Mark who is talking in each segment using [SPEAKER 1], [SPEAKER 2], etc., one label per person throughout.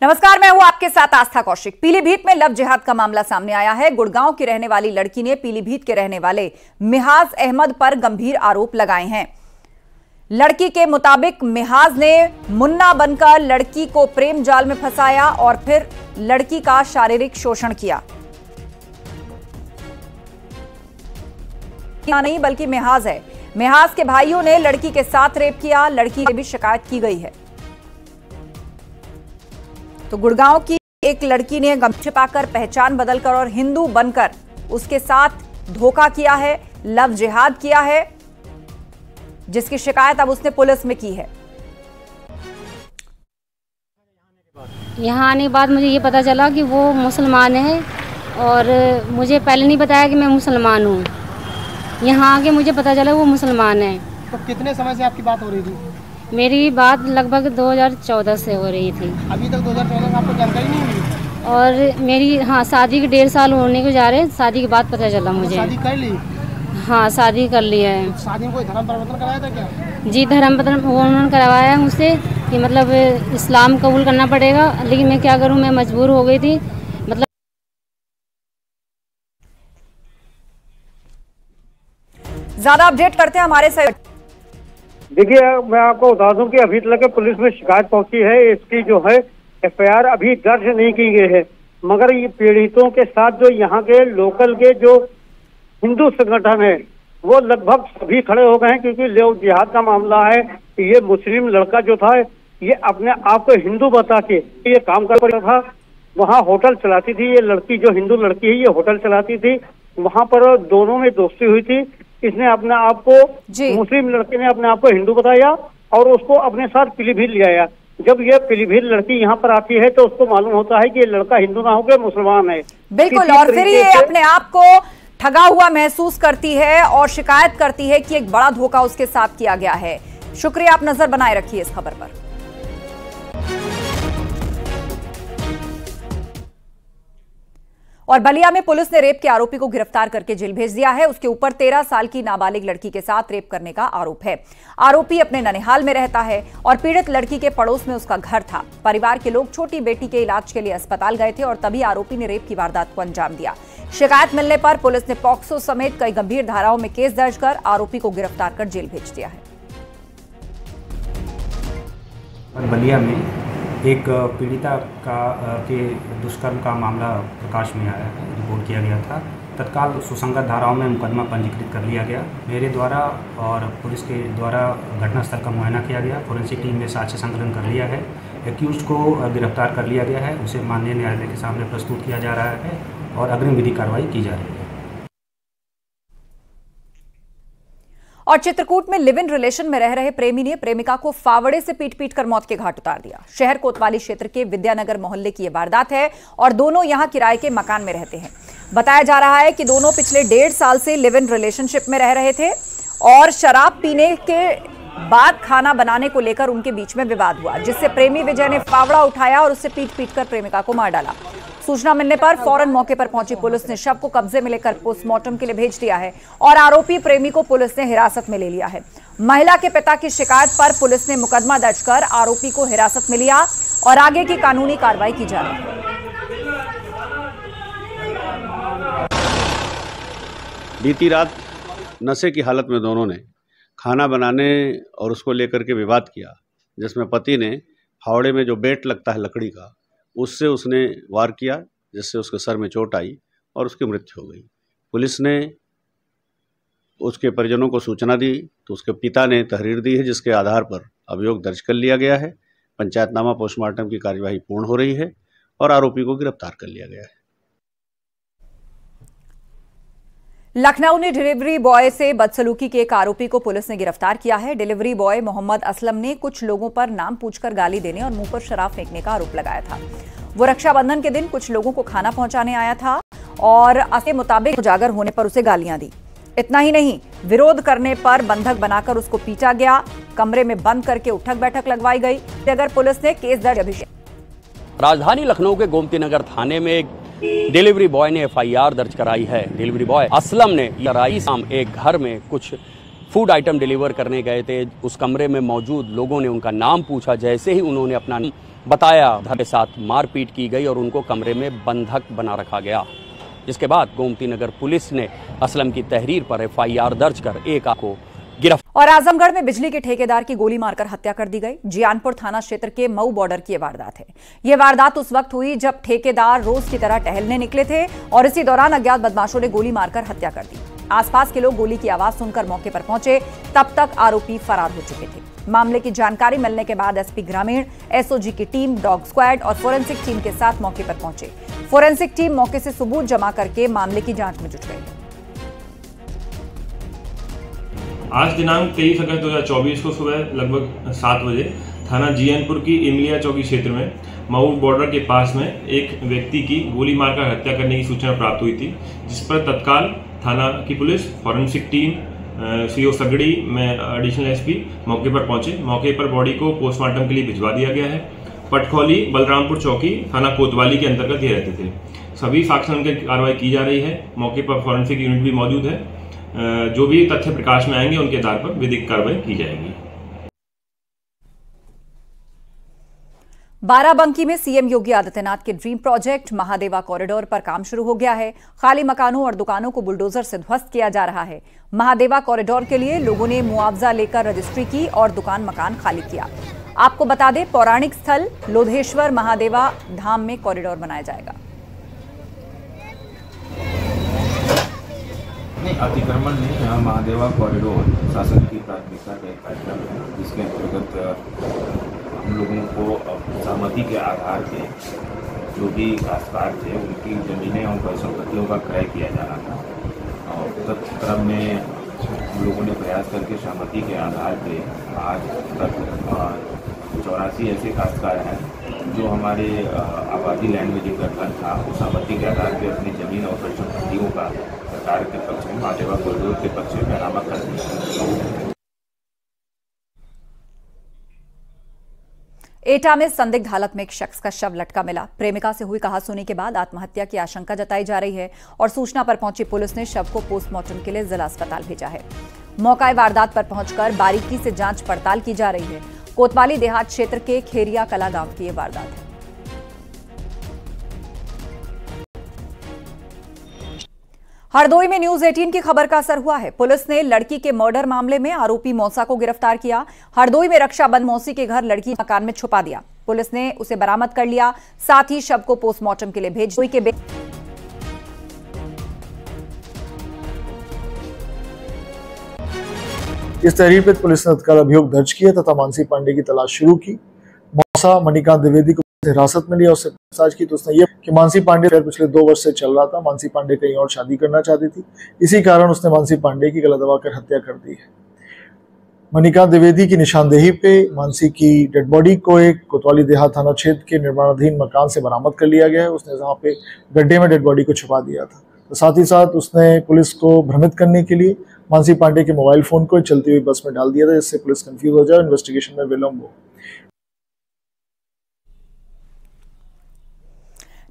[SPEAKER 1] नमस्कार, मैं हूं आपके साथ आस्था कौशिक। पीलीभीत में लव जिहाद का मामला सामने आया है। गुड़गांव की रहने वाली लड़की ने पीलीभीत के रहने वाले मिहाज अहमद पर गंभीर आरोप लगाए हैं। लड़की के मुताबिक मिहाज ने मुन्ना बनकर लड़की को प्रेम जाल में फंसाया और फिर लड़की का शारीरिक शोषण किया। नहीं बल्कि मिहाज है। मिहाज के भाइयों ने लड़की के साथ रेप किया। लड़की की भी शिकायत की गई है। तो गुड़गांव की एक लड़की ने गम छिपाकर, पहचान बदलकर और हिंदू बनकर उसके साथ धोखा किया है, लव जिहाद किया है, जिसकी शिकायत अब उसने पुलिस में की है।
[SPEAKER 2] यहाँ आने के बाद मुझे ये पता चला कि वो मुसलमान है और मुझे पहले नहीं बताया कि मैं मुसलमान हूँ। यहाँ आके मुझे पता चला वो मुसलमान है।
[SPEAKER 3] तो कितने समय से आपकी बात हो रही थी?
[SPEAKER 2] मेरी बात लगभग 2014 से हो रही थी।
[SPEAKER 3] अभी तक 2014 में आपको जानकारी नहीं हुई?
[SPEAKER 2] और मेरी शादी के 1.5 साल होने को जा रहे, शादी के बाद पता चला मुझे।
[SPEAKER 3] शादी कर ली?
[SPEAKER 2] हाँ, शादी कर ली है।
[SPEAKER 3] शादी में कोई धर्म परिवर्तन कराया था क्या?
[SPEAKER 2] जी, धर्म परिवर्तन उन्होंने करवाया मुझसे कि मतलब इस्लाम कबूल करना पड़ेगा, लेकिन मैं क्या करूँ, मैं मजबूर हो गई थी। मतलब
[SPEAKER 1] ज्यादा अपडेट करते हैं हमारे साथ।
[SPEAKER 4] देखिए, मैं आपको बता दूं कि अभी तक पुलिस में शिकायत पहुंची है। इसकी जो है एफआईआर अभी दर्ज नहीं की गई है, मगर ये पीड़ितों के साथ जो यहाँ के लोकल के जो हिंदू संगठन है वो लगभग सभी खड़े हो गए हैं, क्योंकि लव जिहाद का मामला है। ये मुस्लिम लड़का जो था ये अपने आप को हिंदू बता के ये काम कर रहा था। वहाँ होटल चलाती थी ये लड़की, जो हिंदू लड़की है ये होटल चलाती थी। वहाँ पर दोनों में दोस्ती हुई थी। इसने अपने आप को, मुस्लिम लड़के ने अपने आप को हिंदू बताया और उसको अपने साथ पीलीभीत ले आया। जब ये पीलीभीत लड़की यहाँ पर आती है तो उसको मालूम होता है कि ये लड़का हिंदू ना होकर मुसलमान है।
[SPEAKER 1] बिल्कुल, और फिर ये अपने आप को ठगा हुआ महसूस करती है और शिकायत करती है कि एक बड़ा धोखा उसके साथ किया गया है। शुक्रिया, आप नजर बनाए रखिए इस खबर पर। और बलिया में पुलिस ने रेप के आरोपी को गिरफ्तार करके जेल भेज दिया है। उसके ऊपर 13 साल की नाबालिग लड़की के साथ रेप करने का आरोप है। आरोपी अपने ननिहाल में रहता है और पीड़ित लड़की के पड़ोस में उसका घर था। परिवार के लोग छोटी बेटी के इलाज के लिए अस्पताल गए थे और तभी आरोपी ने रेप की वारदात को अंजाम दिया। शिकायत मिलने पर पुलिस ने पॉक्सो समेत कई गंभीर धाराओं में केस दर्ज कर आरोपी को गिरफ्तार कर जेल भेज दिया है।
[SPEAKER 5] बलिया में एक पीड़िता के दुष्कर्म का मामला प्रकाश में आया है, रिपोर्ट किया गया था। तत्काल सुसंगत धाराओं में मुकदमा पंजीकृत कर लिया गया। मेरे द्वारा और पुलिस के द्वारा घटनास्थल का मुआयना किया गया। फोरेंसिक टीम ने साक्ष्य संकलन कर लिया है। एक्यूज्ड को गिरफ्तार कर लिया गया है। उसे माननीय न्यायालय के सामने प्रस्तुत किया जा रहा है और अग्रिम विधि कार्रवाई की जा रही है।
[SPEAKER 1] और चित्रकूट में लिव इन रिलेशन में रह रहे प्रेमी ने प्रेमिका को फावड़े से पीट कर मौत के घाट उतार दिया। शहर कोतवाली क्षेत्र के विद्यानगर मोहल्ले की यह वारदात है और दोनों यहां किराए के मकान में रहते हैं। बताया जा रहा है कि दोनों पिछले 1.5 साल से लिव इन रिलेशनशिप में रह रहे थे और शराब पीने के बाद खाना बनाने को लेकर उनके बीच में विवाद हुआ, जिससे प्रेमी विजय ने फावड़ा उठाया और उससे पीट कर प्रेमिका को मार डाला। सूचना मिलने पर फौरन मौके पर पहुंची पुलिस ने शव को कब्जे में लेकर पोस्टमार्टम के लिए भेज दिया है और आरोपी प्रेमी को पुलिस ने हिरासत में ले लिया है। महिला के पिता की शिकायत पर पुलिस ने मुकदमा दर्ज कर आरोपी को हिरासत में लिया और आगे की कानूनी कार्रवाई की जा रही है।
[SPEAKER 6] बीती रात नशे की हालत में दोनों ने खाना बनाने और उसको लेकर के विवाद किया, जिसमें पति ने फावड़े में जो बेट लगता है लकड़ी का, उससे उसने वार किया, जिससे उसके सर में चोट आई और उसकी मृत्यु हो गई। पुलिस ने उसके परिजनों को सूचना दी तो उसके पिता ने तहरीर दी है, जिसके आधार पर अभियोग दर्ज कर लिया गया है। पंचायतनामा पोस्टमार्टम की कार्यवाही पूर्ण हो रही है और आरोपी को गिरफ्तार कर लिया गया है।
[SPEAKER 1] लखनऊ ने डिलीवरी बॉय से बदसलूकी के एक आरोपी को पुलिस ने गिरफ्तार किया है। डिलीवरी बॉय मोहम्मद असलम ने कुछ लोगों पर नाम पूछकर गाली देने और मुंह पर शराब फेंकने का आरोप लगाया था। वो रक्षाबंधन के दिन कुछ लोगों को खाना पहुंचाने आया था और अपने मुताबिक उजागर होने पर उसे गालियां दी। इतना ही नहीं, विरोध करने पर बंधक बनाकर उसको पीटा गया। कमरे में बंद करके उठक बैठक लगवाई गई। अगर पुलिस ने केस दर्ज।
[SPEAKER 7] राजधानी लखनऊ के गोमती नगर थाने में एक डिलीवरी बॉय ने एफआईआर दर्ज कराई है। डिलीवरी बॉय असलम ने शाम एक घर में कुछ फूड आइटम डिलीवर करने गए थे। उस कमरे में मौजूद लोगों ने उनका नाम पूछा। जैसे ही उन्होंने अपना बताया के साथ मारपीट की गई और उनको कमरे में बंधक बना रखा गया। जिसके बाद गोमती नगर पुलिस ने असलम की तहरीर पर FIR दर्ज कर एक को गिरफ्तार।
[SPEAKER 1] और आजमगढ़ में बिजली के ठेकेदार की गोली मारकर हत्या कर दी गई। जियानपुर थाना क्षेत्र के मऊ बॉर्डर की वारदात है। यह वारदात उस वक्त हुई जब ठेकेदार रोज की तरह टहलने निकले थे और इसी दौरान अज्ञात बदमाशों ने गोली मारकर हत्या कर दी। आसपास के लोग गोली की आवाज सुनकर मौके पर पहुंचे, तब तक आरोपी फरार हो चुके थे। मामले की जानकारी मिलने के बाद SP ग्रामीण, SOG की टीम, डॉग स्क्वाड और फोरेंसिक टीम के साथ मौके पर पहुंचे। फोरेंसिक टीम मौके से सबूत जमा करके मामले की जांच में जुट गई।
[SPEAKER 8] आज दिनांक 23 अगस्त 2024 को सुबह लगभग 7 बजे थाना जियानपुर की इमलिया चौकी क्षेत्र में मऊ बॉर्डर के पास में एक व्यक्ति की गोली मारकर हत्या करने की सूचना प्राप्त हुई थी, जिस पर तत्काल थाना की police, forensic team, CO Sagri में एडिशनल SP मौके पर पहुंचे। मौके पर बॉडी को पोस्टमार्टम के लिए भिजवा दिया गया है। पटखौली बलरामपुर चौकी थाना कोतवाली के अंतर्गत ये रहते थे। सभी साक्ष्य की कार्रवाई की जा रही है। मौके पर फॉरेंसिक यूनिट भी मौजूद है। जो भी तथ्य प्रकाश में आएंगे उनके आधार पर विधिक कार्रवाई की जाएगी।
[SPEAKER 1] बाराबंकी में CM योगी आदित्यनाथ के ड्रीम प्रोजेक्ट महादेवा कॉरिडोर पर काम शुरू हो गया है। खाली मकानों और दुकानों को बुलडोजर से ध्वस्त किया जा रहा है। महादेवा कॉरिडोर के लिए लोगों ने मुआवजा लेकर रजिस्ट्री की और दुकान मकान खाली किया। आपको बता दें, पौराणिक स्थल लोधेश्वर महादेवा धाम में कॉरिडोर बनाया जाएगा।
[SPEAKER 9] अतिक्रमण में यहाँ महादेवा कॉरिडोर शासन की प्राथमिकता का एक कार्यक्रम है, जिसके अंतर्गत हम लोगों को सहमति के आधार पे जो भी काश्तकार थे उनकी जमीनें और परिसंपत्तियों का क्रय किया जा रहा था। और तत्क्रम में हम लोगों ने प्रयास करके सहमति के आधार पे आज तक 84 ऐसे काश्तकार हैं जो हमारे आबादी लैंड में जिनका घर था उस सहमति के आधार पे अपनी जमीन और परिसंपत्तियों का सरकार के पक्ष में, महादेवा कॉरिडोर के पक्ष में बरामद कर दिया।
[SPEAKER 1] एटा में संदिग्ध हालत में एक शख्स का शव लटका मिला। प्रेमिका से हुई कहासुनी के बाद आत्महत्या की आशंका जताई जा रही है और सूचना पर पहुंची पुलिस ने शव को पोस्टमार्टम के लिए जिला अस्पताल भेजा है। मौका वारदात पर पहुंचकर बारीकी से जांच पड़ताल की जा रही है। कोतवाली देहात क्षेत्र के खेरिया कला गांव की यह वारदात है। हरदोई में न्यूज 18 की खबर का असर हुआ है। पुलिस ने लड़की के मर्डर मामले में आरोपी मौसा को गिरफ्तार किया। हरदोई में रक्षाबंध मौसी के घर लड़की मकान में छुपा दिया। पुलिस ने उसे बरामद कर लिया, साथ ही शव को पोस्टमार्टम के लिए भेज दिया।
[SPEAKER 10] इस तहरीर पर पुलिस ने तत्काल अभियोग दर्ज किया तथा मानसी पांडे की तलाश शुरू की। मौसा मणिकांत द्विवेदी को हिरासत में लिया, उससे पूछताछ की तो उसने ये कि मानसी पांडे पिछले 2 वर्ष से चल रहा था। मानसी पांडे कहीं और शादी करना चाहती थी, इसी कारण उसने मानसी पांडे की गला दबाकर हत्या कर दी है। मणिकांत द्विवेदी की निशानदेही पे मानसी की डेड बॉडी को एक कोतवाली देहात थाना क्षेत्र के निर्माणाधीन मकान से बरामद कर लिया गया है। उसने जहाँ पे गड्ढे में डेड बॉडी को छुपा दिया था। तो साथ ही साथ उसने पुलिस को भ्रमित करने के लिए मानसी पांडे के मोबाइल फोन को चलती हुई बस में डाल दिया था, जिससे पुलिस कंफ्यूज हो जाए और इन्वेस्टिगेशन में विलंब हो।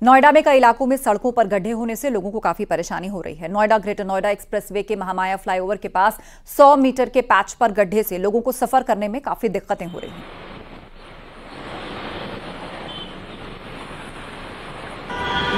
[SPEAKER 1] नोएडा में कई इलाकों में सड़कों पर गड्ढे होने से लोगों को काफी परेशानी हो रही है। नोएडा ग्रेटर नोएडा एक्सप्रेसवे के महामाया फ्लाईओवर के पास 100 मीटर के पैच पर गड्ढे से लोगों को सफर करने में काफी दिक्कतें हो रही हैं।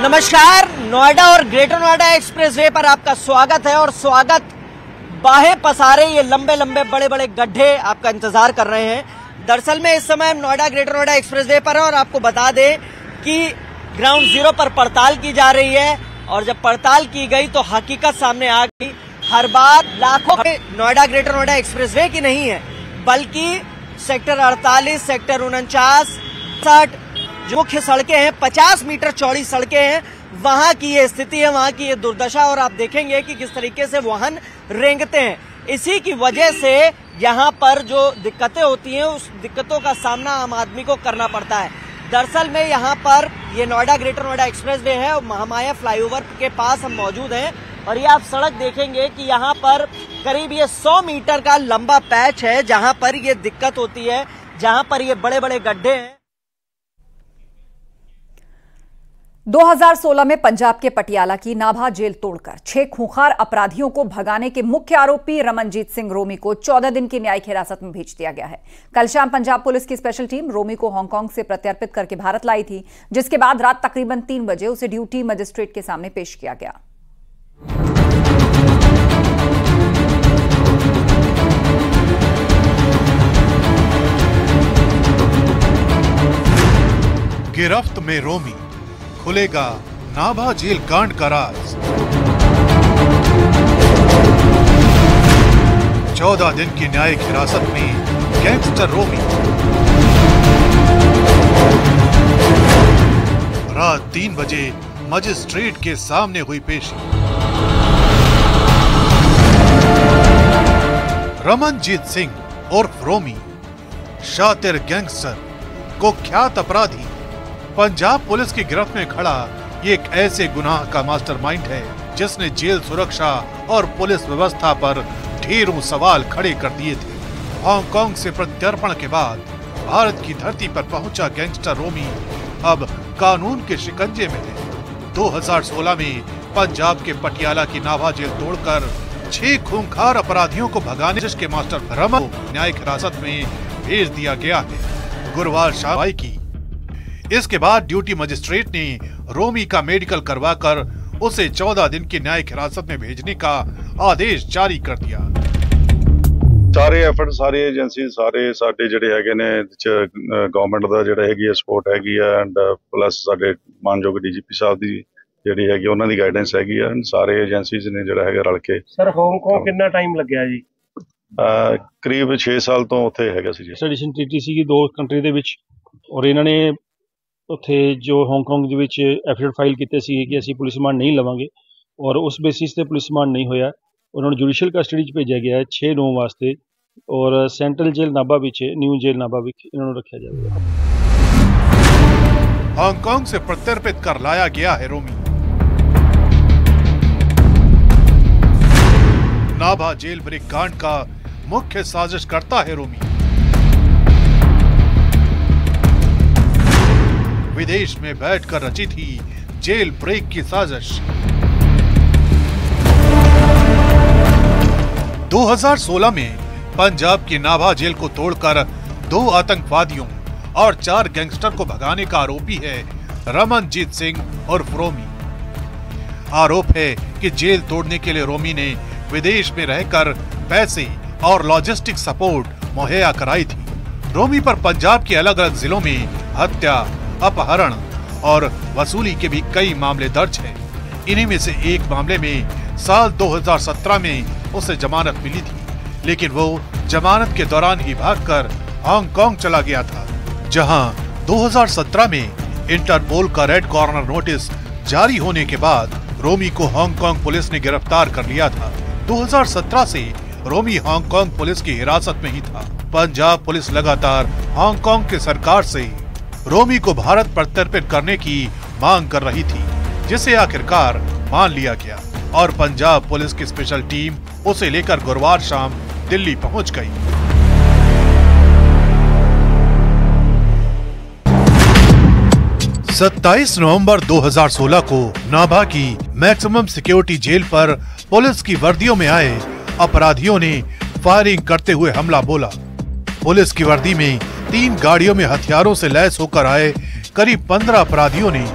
[SPEAKER 11] नमस्कार, नोएडा और ग्रेटर नोएडा एक्सप्रेसवे पर आपका स्वागत है। और स्वागत बाहें पसारे ये लंबे लंबे बड़े बड़े गड्ढे आपका इंतजार कर रहे हैं। दरअसल में इस समय नोएडा ग्रेटर नोएडा एक्सप्रेसवे पर है और आपको बता दें कि ग्राउंड जीरो पर पड़ताल की जा रही है। और जब पड़ताल की गई तो हकीकत सामने आ गई। हर बार लाखों नोएडा ग्रेटर नोएडा एक्सप्रेसवे की नहीं है, बल्कि सेक्टर 48, सेक्टर 49, 60 जो मुख्य सड़कें हैं, 50 मीटर चौड़ी सड़कें हैं, वहां की ये स्थिति है, वहां की ये दुर्दशा। और आप देखेंगे कि किस तरीके से वाहन रेंगते हैं। इसी की वजह से यहाँ पर जो दिक्कतें होती हैं, उस दिक्कतों का सामना आम आदमी को करना पड़ता है। दरअसल में यहाँ पर ये नोएडा ग्रेटर नोएडा एक्सप्रेसवे है और महामाया फ्लाईओवर के पास हम मौजूद हैं। और ये आप सड़क देखेंगे कि यहाँ पर करीब ये 100 मीटर का लंबा पैच है, जहाँ पर ये दिक्कत होती है, जहाँ पर ये बड़े बड़े गड्ढे हैं।
[SPEAKER 1] 2016 में पंजाब के पटियाला की नाभा जेल तोड़कर 6 खूंखार अपराधियों को भगाने के मुख्य आरोपी रमनजीत सिंह रोमी को 14 दिन की न्यायिक हिरासत में भेज दिया गया है। कल शाम पंजाब पुलिस की स्पेशल टीम रोमी को हांगकांग से प्रत्यर्पित करके भारत लाई थी, जिसके बाद रात तकरीबन 3 बजे उसे ड्यूटी मजिस्ट्रेट के सामने पेश किया गया।
[SPEAKER 12] गिरफ्त में रोमी, खुलेगा नाभा जेल कांड का राज। 14 दिन की न्यायिक हिरासत में गैंगस्टर रोमी। रात 3 बजे मजिस्ट्रेट के सामने हुई पेशी। रमनजीत सिंह उर्फ रोमी, शातिर गैंगस्टर, कुख्यात अपराधी, पंजाब पुलिस की गिरफ्त में खड़ा ये एक ऐसे गुनाह का मास्टरमाइंड है जिसने जेल सुरक्षा और पुलिस व्यवस्था पर ढेरों सवाल खड़े कर दिए थे। हांगकांग से प्रत्यर्पण के बाद भारत की धरती पर पहुंचा गैंगस्टर रोमी अब कानून के शिकंजे में है। 2016 में पंजाब के पटियाला की नाभा जेल तोड़कर 6 खूंखार अपराधियों को भगाने के मास्टर रमन को न्यायिक हिरासत में भेज दिया गया है। गुरुवार शाम की इसके बाद ड्यूटी मजिस्ट्रेट ने रोमी का मेडिकल करवाकर उसे 14 दिन की न्यायिक हिरासत में भेजने का आदेश जारी कर दिया।
[SPEAKER 13] सारे एफर्ट, सारी एजेंसी, सारे साडे जिहड़े हैगे ने गवर्नमेंट दा जिहड़ा हैगी सपोर्ट हैगी एंड प्लस साडे मानयोग डीजीपी साहब दी जिहड़ी हैगी उन्हां दी गाइडेंस हैगी एंड सारे एजेंसीज ने जिहड़ा हैगा रल के।
[SPEAKER 3] सर हांगकांग कितना टाइम लग गया जी?
[SPEAKER 13] करीब 6 साल तो उत्थे हैगा सी जी।
[SPEAKER 14] एक्सट्रैडिशन ट्रीटी सी 2 कंट्री दे विच और इन्हां ने ਉੱਥੇ ਜੋ ਹਾਂਗਕਾਂਗ ਦੇ ਵਿੱਚ ਐਫੀਡੇਵਿਟ ਫਾਈਲ ਕੀਤੇ ਸੀ ਕਿ ਅਸੀਂ ਪੁਲਿਸ ਰਿਮਾਂਡ ਨਹੀਂ ਲਵਾਂਗੇ ਔਰ ਉਸ ਬੇਸਿਸ ਤੇ ਪੁਲਿਸ ਰਿਮਾਂਡ ਨਹੀਂ ਹੋਇਆ। ਉਹਨਾਂ ਨੂੰ ਜੁਡੀਸ਼ੀਅਲ ਕਸਟਡੀ 'ਚ ਭੇਜਿਆ ਗਿਆ ਹੈ 6 ਵਾਸਤੇ ਔਰ ਸੈਂਟਰਲ ਜੇਲ੍ਹ ਨਾਭਾ ਵਿੱਚ ਨਿਊ ਜੇਲ੍ਹ ਨਾਭਾ ਵਿੱਚ ਇਹਨਾਂ ਨੂੰ ਰੱਖਿਆ ਜਾਵੇਗਾ।
[SPEAKER 12] हांगकांग से प्रत्यर्पित कर लाया गया है रोमी। नाभा जेल ब्रेक कांड का मुख्य साजिशकर्ता है रोमी। विदेश में बैठकर रची थी जेल ब्रेक की साजिश। 2016 में पंजाब की नाभा जेल को तोड़कर 2 आतंकवादियों और 4 गैंगस्टर को भगाने का आरोपी है रमनजीत सिंह उर्फ रोमी। आरोप है कि जेल तोड़ने के लिए रोमी ने विदेश में रहकर पैसे और लॉजिस्टिक सपोर्ट मुहैया कराई थी। रोमी पर पंजाब के अलग अलग जिलों में हत्या, अपहरण और वसूली के भी कई मामले दर्ज हैं। इन्हीं में से एक मामले में साल 2017 में उसे जमानत मिली थी, लेकिन वो जमानत के दौरान ही भागकर हांगकांग चला गया था, जहां 2017 में इंटरपोल का रेड कॉर्नर नोटिस जारी होने के बाद रोमी को हांगकांग पुलिस ने गिरफ्तार कर लिया था। 2017 से रोमी हांगकांग पुलिस की हिरासत में ही था। पंजाब पुलिस लगातार हांगकांग की सरकार से रोमी को भारत प्रत्यर्पित करने की मांग कर रही थी, जिसे आखिरकार मान लिया गया और पंजाब पुलिस की स्पेशल टीम उसे लेकर गुरुवार शाम दिल्ली पहुंच गई। सत्ताईस नवंबर 2016 को नाभा की मैक्सिमम सिक्योरिटी जेल पर पुलिस की वर्दियों में आए अपराधियों ने फायरिंग करते हुए हमला बोला। पुलिस की वर्दी में 3 गाड़ियों में हथियारों से लैस होकर आए करीब 15 अपराधियों ने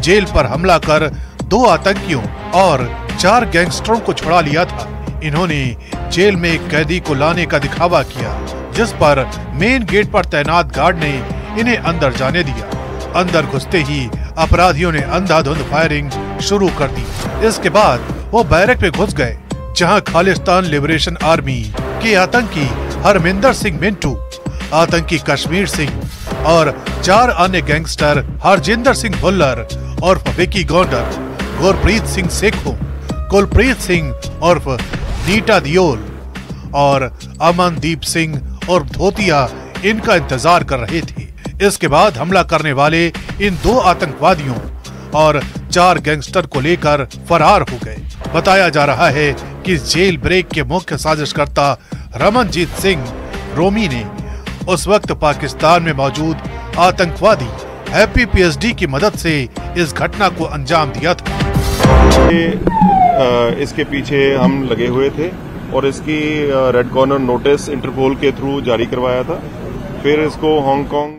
[SPEAKER 12] जेल पर हमला कर 2 आतंकियों और 4 गैंगस्टरों को छुड़ा लिया था। इन्होंने जेल में एक कैदी को लाने का दिखावा किया, जिस पर मेन गेट पर तैनात गार्ड ने इन्हें अंदर जाने दिया। अंदर घुसते ही अपराधियों ने अंधाधुंध फायरिंग शुरू कर दी। इसके बाद वो बैरक में घुस गए, जहां खालिस्तान लिबरेशन आर्मी के आतंकी हरमिंदर सिंह मिंटू, आतंकी कश्मीर सिंह और 4 अन्य गैंगस्टर हरजिंदर सिंह भुल्लर और विकी गौंडर, गुरप्रीत सिंह सेखों, कुलप्रीत सिंह उर्फ नीटा दियोल और अमनदीप सिंह उर्फ धोतिया इनका इंतजार कर रहे थे। इसके बाद हमला करने वाले इन 2 आतंकवादियों और 4 गैंगस्टर को लेकर फरार हो गए। बताया जा रहा है कि जेल ब्रेक के मुख्य साजिशकर्ता रमनजीत सिंह रोमी ने उस वक्त पाकिस्तान में मौजूद आतंकवादी हैप्पी पीएचडी की मदद से इस घटना को अंजाम दिया था।
[SPEAKER 15] इसके पीछे हम लगे हुए थे और इसकी रेड कॉर्नर नोटिस इंटरपोल के थ्रू जारी करवाया था। फिर इसको हांगकांग।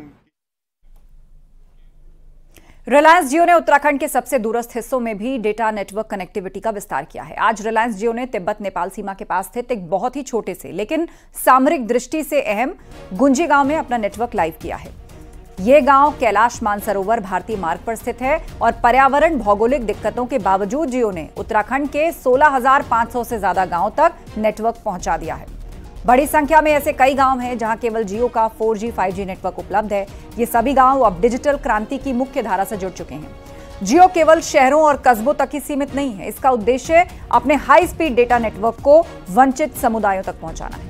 [SPEAKER 1] रिलायंस जियो ने उत्तराखंड के सबसे दूरस्थ हिस्सों में भी डेटा नेटवर्क कनेक्टिविटी का विस्तार किया है। आज रिलायंस जियो ने तिब्बत नेपाल सीमा के पास स्थित एक बहुत ही छोटे से लेकिन सामरिक दृष्टि से अहम गुंजी गांव में अपना नेटवर्क लाइव किया है। यह गांव कैलाश मानसरोवर भारतीय मार्ग पर स्थित है और पर्यावरण भौगोलिक दिक्कतों के बावजूद जियो ने उत्तराखंड के 16,500 से ज्यादा गांव तक नेटवर्क पहुंचा दिया है। बड़ी संख्या में ऐसे कई गांव हैं जहां केवल जियो का 4G 5G नेटवर्क उपलब्ध है। ये सभी गांव अब डिजिटल क्रांति की मुख्य धारा से जुड़ चुके हैं। जियो केवल शहरों और कस्बों तक ही सीमित नहीं है। इसका उद्देश्य अपने हाई स्पीड डेटा नेटवर्क को वंचित समुदायों तक पहुंचाना है।